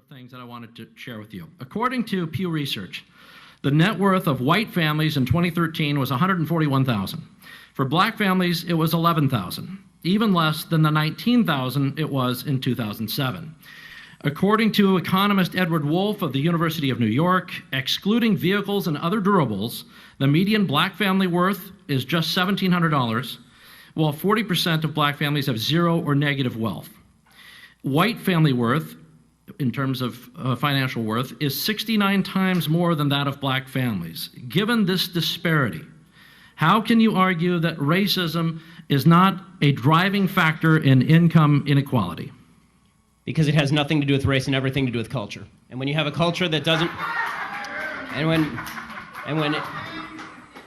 things that I wanted to share with you. According to Pew Research, the net worth of white families in 2013 was $141,000. For black families, it was $11,000, even less than the $19,000 it was in 2007. According to economist Edward Wolf of the University of New York, excluding vehicles and other durables, the median black family worth is just $1,700, while 40% of black families have zero or negative wealth. White family worth, in terms of financial worth, is 69 times more than that of black families. Given this disparity, how can you argue that racism is not a driving factor in income inequality? Because it has nothing to do with race and everything to do with culture. And when you have a culture that doesn't,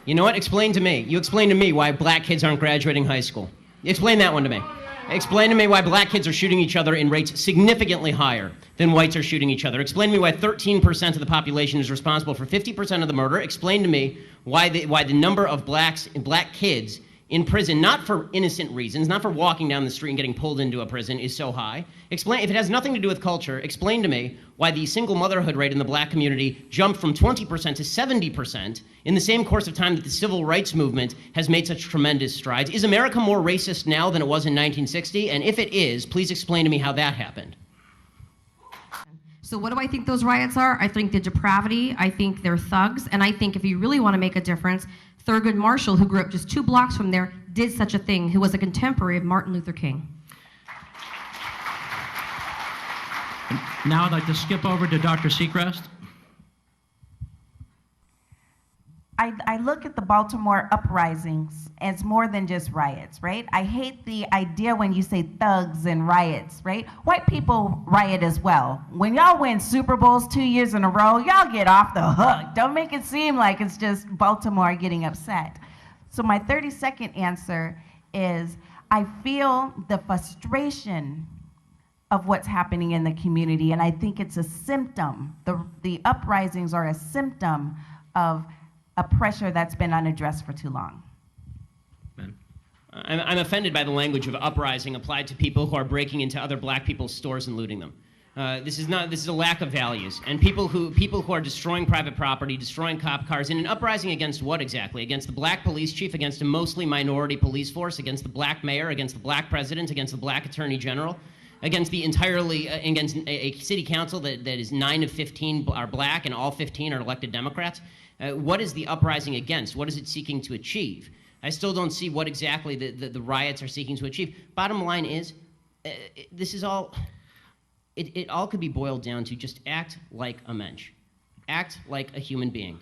you know what? Explain to me. You explain to me why black kids aren't graduating high school. Explain that one to me. Explain to me why black kids are shooting each other in rates significantly higher than whites are shooting each other. Explain to me why 13% of the population is responsible for 50% of the murder. Explain to me why the number of black kids in prison, not for innocent reasons, not for walking down the street and getting pulled into a prison, is so high. Explain, if it has nothing to do with culture, explain to me why the single motherhood rate in the black community jumped from 20% to 70% in the same course of time that the civil rights movement has made such tremendous strides. Is America more racist now than it was in 1960? And if it is, please explain to me how that happened. So what do I think those riots are? I think they're depravity, I think they're thugs, and I think if you really want to make a difference, Thurgood Marshall, who grew up just 2 blocks from there, did such a thing, who was a contemporary of Martin Luther King. Now I'd like to skip over to Dr. Seacrest. I look at the Baltimore uprisings as more than just riots, right? I hate the idea when you say thugs and riots, right? White people riot as well. When y'all win Super Bowls 2 years in a row, y'all get off the hook. Don't make it seem like it's just Baltimore getting upset. So my 30-second answer is I feel the frustration of what's happening in the community, and I think it's a symptom. The uprisings are a symptom of a pressure that's been unaddressed for too long. I'm offended by the language of uprising applied to people who are breaking into other black people's stores and looting them. This is a lack of values. And people who are destroying private property, destroying cop cars, in an uprising against what exactly? Against the black police chief, against a mostly minority police force, against the black mayor, against the black president, against the black attorney general, against against a city council that is 9 of 15 are black and all 15 are elected Democrats. What is the uprising against? What is it seeking to achieve? I still don't see what exactly the riots are seeking to achieve. Bottom line is, this is all, it all could be boiled down to just act like a mensch. Act like a human being.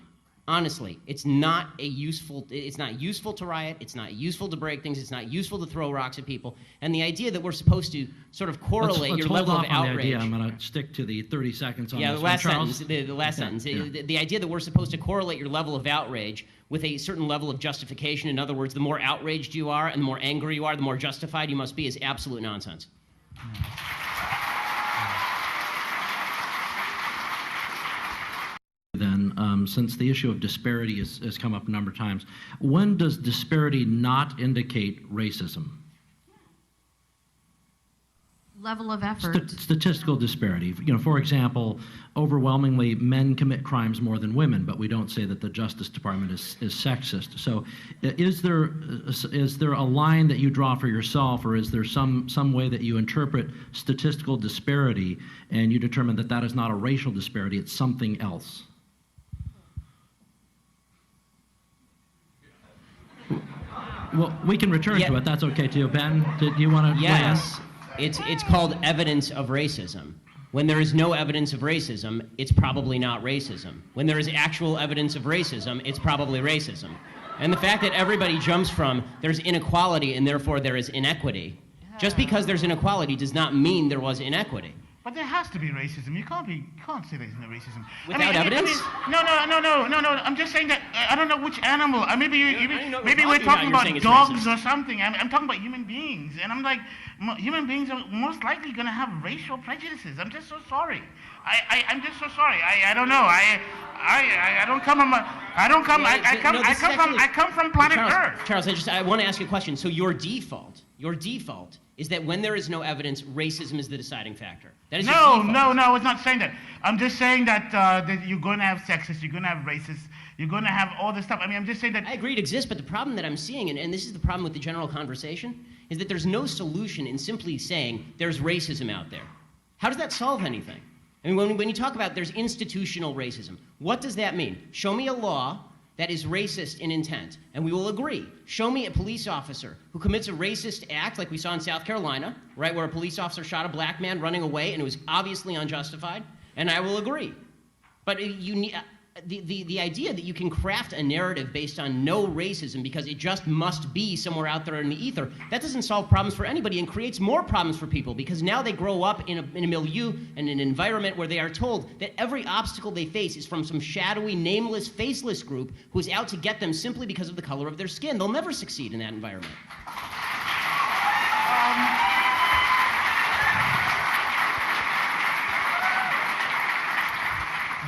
Honestly, it's not useful to riot, it's not useful to break things, it's not useful to throw rocks at people. And the idea that we're supposed to sort of correlate your level of outrage. The idea. I'm going to stick to the 30 seconds on this. The last sentence. The last sentence. Yeah. The idea that we're supposed to correlate your level of outrage with a certain level of justification. In other words, the more outraged you are and the more angry you are, the more justified you must be, is absolute nonsense. Then, since the issue of disparity has come up a number of times, when does disparity not indicate racism? Level of effort. Statistical disparity. For example, overwhelmingly men commit crimes more than women, but we don't say that the Justice Department is sexist. So is there a line that you draw for yourself, or is there some way that you interpret statistical disparity and you determine that that is not a racial disparity, it's something else? Well, we can return to it. That's okay too. Ben, do you want to? Yes. It's called evidence of racism. When there is no evidence of racism, it's probably not racism. When there is actual evidence of racism, it's probably racism. And the fact that everybody jumps from there's inequality and therefore there is inequity, just because there's inequality does not mean there was inequity. But there has to be racism. You can't say there's no racism. Without evidence? No. I'm just saying that I don't know which animal. Maybe we're talking about dogs or something. I'm talking about human beings, and I'm like, human beings are most likely going to have racial prejudices. I'm just so sorry. I'm just so sorry. I don't know. I don't come from. I come from planet Earth. Charles, I want to ask you a question. So your default is that when there is no evidence, racism is the deciding factor. That is your No, default. no, no, I was not saying that. I'm just saying that you're going to have sexists, you're going to have racists, you're going to have all this stuff. I mean, I'm just saying that. I agree it exists, but the problem that I'm seeing, and this is the problem with the general conversation, is that there's no solution in simply saying there's racism out there. How does that solve anything? I mean, when you talk about there's institutional racism, what does that mean? Show me a law that is racist in intent, and we will agree. Show me a police officer who commits a racist act like we saw in South Carolina, right, where a police officer shot a black man running away and it was obviously unjustified, and I will agree. But you need, the idea that you can craft a narrative based on no racism because it just must be somewhere out there in the ether, that doesn't solve problems for anybody and creates more problems for people because now they grow up in a milieu and an environment where they are told that every obstacle they face is from some shadowy, nameless, faceless group who is out to get them simply because of the color of their skin. They'll never succeed in that environment.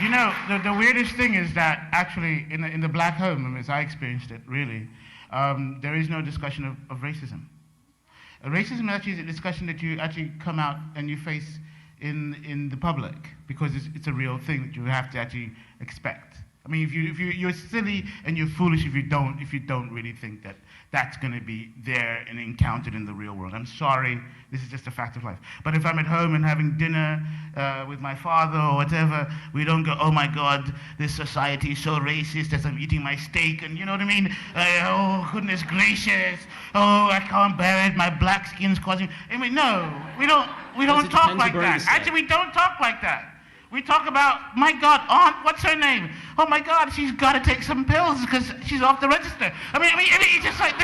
You know, the weirdest thing is that actually in the black home, as I experienced it, really, there is no discussion of racism. Racism actually is a discussion that you actually come out and you face in the public because it's a real thing that you have to actually expect. I mean, you're silly and you're foolish if you don't really think that that's going to be there and encountered in the real world. I'm sorry, this is just a fact of life. But if I'm at home and having dinner with my father or whatever, we don't go, oh my God, this society is so racist as I'm eating my steak, and you know what I mean? Oh, goodness gracious. Oh, I can't bear it. My black skin's causing. I mean, no, we don't talk like that. Actually, we don't talk like that. We talk about, my God, Aunt, what's her name? Oh my God, she's got to take some pills because she's off the register. I mean, it's just like,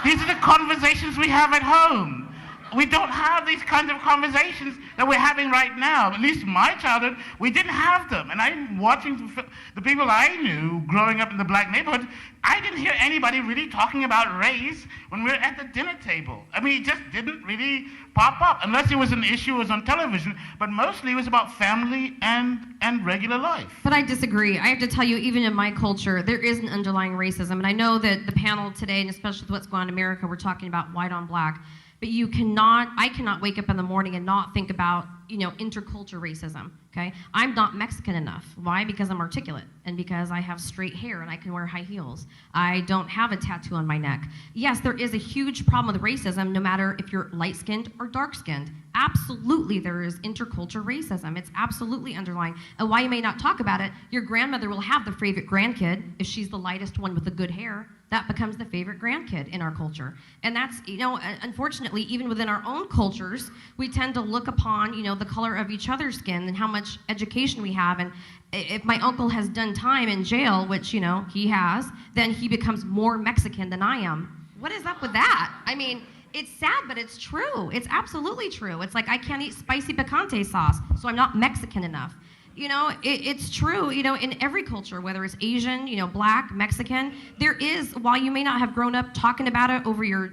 these are the conversations we have at home. We don't have these kinds of conversations that we're having right now. At least in my childhood, we didn't have them. And I'm watching the people I knew growing up in the black neighborhood, I didn't hear anybody really talking about race when we were at the dinner table. I mean, it just didn't really pop up, unless it was an issue, it was on television, but mostly it was about family and regular life. But I disagree. I have to tell you, even in my culture, there is an underlying racism. And I know that the panel today, and especially with what's going on in America, we're talking about white on black. But I cannot wake up in the morning and not think about, intercultural racism, okay? I'm not Mexican enough. Why? Because I'm articulate and because I have straight hair and I can wear high heels. I don't have a tattoo on my neck. Yes, there is a huge problem with racism no matter if you're light-skinned or dark-skinned. Absolutely, there is intercultural racism. It's absolutely underlying. And why you may not talk about it, your grandmother will have the favorite grandkid if she's the lightest one with the good hair. That becomes the favorite grandkid in our culture. And that's, unfortunately, even within our own cultures, we tend to look upon, the color of each other's skin and how much education we have. And if my uncle has done time in jail, which, he has, then he becomes more Mexican than I am. What is up with that? I mean, it's sad, but it's true. It's absolutely true. It's like I can't eat spicy picante sauce, so I'm not Mexican enough. It's true, in every culture, whether it's Asian, black, Mexican, there is, while you may not have grown up talking about it over your,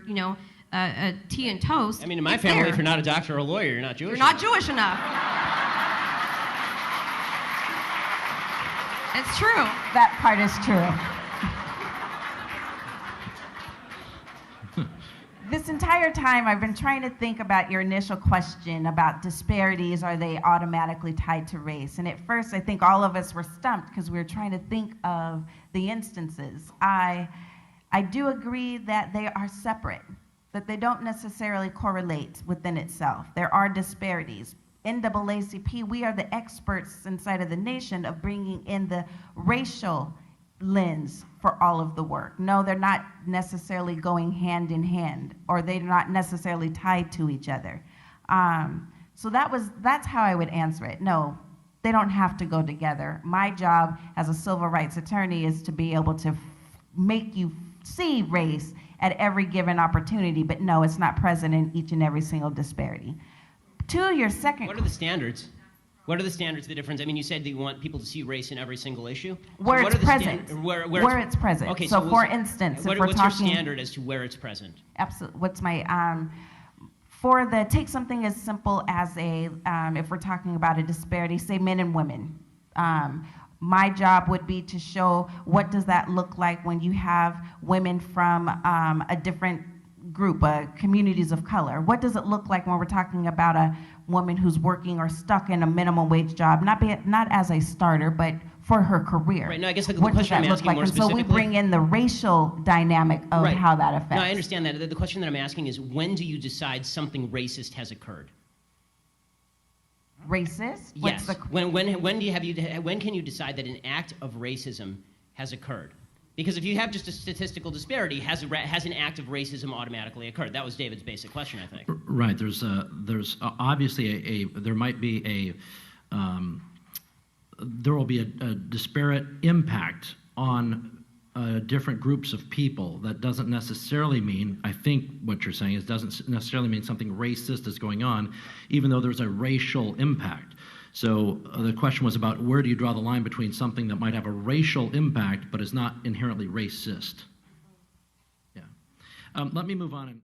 tea and toast. I mean, in my family, if you're not a doctor or a lawyer, you're not Jewish enough. You're not Jewish enough. It's true. That part is true. This entire time, I've been trying to think about your initial question about disparities. Are they automatically tied to race? And at first, I think all of us were stumped because we were trying to think of the instances. I do agree that they are separate, that they don't necessarily correlate within itself. There are disparities. NAACP, we are the experts inside of the nation of bringing in the racial lens for all of the work. No, they're not necessarily going hand in hand, or they're not necessarily tied to each other. So that's how I would answer it. No, they don't have to go together. My job as a civil rights attorney is to be able to make you see race at every given opportunity, but no, it's not present in each and every single disparity. To your second... What are the standards? What are the standards, the difference? I mean, you said that you want people to see race in every single issue. Where it's present. Where it's present. Okay, so for instance, if we're talking... What's your standard as to where it's present? Absolutely. What's my... take something as simple as if we're talking about a disparity, say men and women. My job would be to show what does that look like when you have women from a different group, communities of color? What does it look like when we're talking about a woman who's working or stuck in a minimum wage job, not as a starter, but for her career? Right. No, I guess the What does question I'm that look asking like? more And so specifically. we bring in the racial dynamic of Right. how that affects. No, I understand that. The question that I'm asking is, when do you decide something racist has occurred? Racist? Yes. When can you decide that an act of racism has occurred? Because if you have just a statistical disparity, has an act of racism automatically occurred? That was David's basic question, I think. Right. There's obviously there might be there will be a disparate impact on different groups of people. That doesn't necessarily mean, I think what you're saying is, doesn't necessarily mean something racist is going on, even though there's a racial impact. So the question was about, where do you draw the line between something that might have a racial impact but is not inherently racist? Yeah. Let me move on.